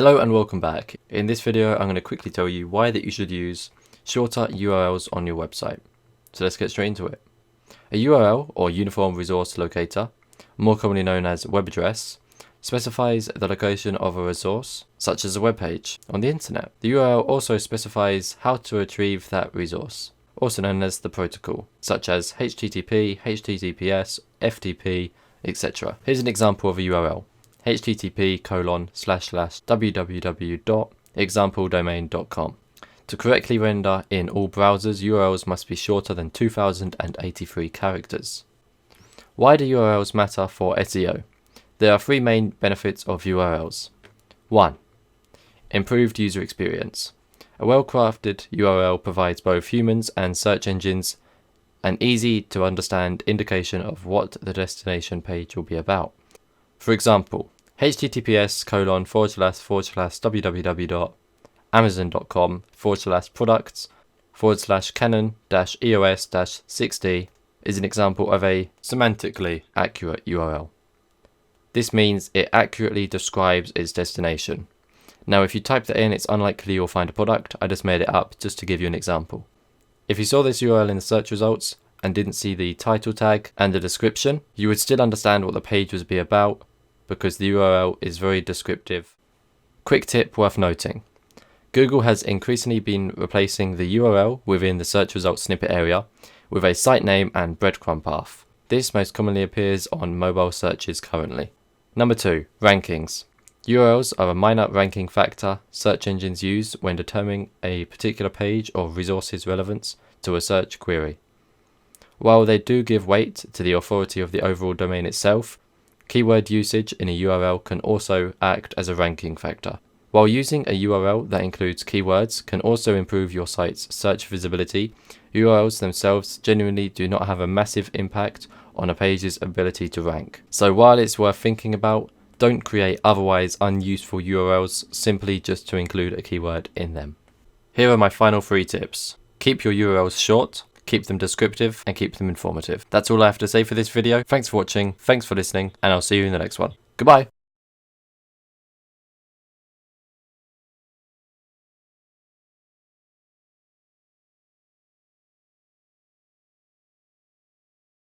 Hello and welcome back. In this video I'm going to quickly tell you why that you should use shorter URLs on your website. So let's get straight into it. A URL, or Uniform Resource Locator, more commonly known as web address, specifies the location of a resource, such as a web page, on the internet. The URL also specifies how to retrieve that resource, also known as the protocol, such as HTTP, HTTPS, FTP, etc. Here's an example of a URL. http://www.exampledomain.com. To correctly render in all browsers, URLs must be shorter than 2083 characters. Why do URLs matter for SEO? There are three main benefits of URLs. 1. Improved user experience. A well-crafted URL provides both humans and search engines an easy to understand indication of what the destination page will be about. For example, https://www.amazon.com/products/canon-EOS-6D is an example of a semantically accurate URL. This means it accurately describes its destination. Now if you type that in, it's unlikely you'll find a product. I just made it up just to give you an example. If you saw this URL in the search results and didn't see the title tag and the description, you would still understand what the page would be about, because the URL is very descriptive. Quick tip worth noting. Google has increasingly been replacing the URL within the search results snippet area with a site name and breadcrumb path. This most commonly appears on mobile searches currently. Number 2. Rankings. URLs are a minor ranking factor search engines use when determining a particular page or resource's relevance to a search query. While they do give weight to the authority of the overall domain itself, keyword usage in a URL can also act as a ranking factor. While using a URL that includes keywords can also improve your site's search visibility, URLs themselves genuinely do not have a massive impact on a page's ability to rank. So while it's worth thinking about, don't create otherwise unuseful URLs simply just to include a keyword in them. Here are my final 3 tips. Keep your URLs short, keep them descriptive, and keep them informative. That's all I have to say for this video. Thanks for watching, thanks for listening, and I'll see you in the next one. Goodbye!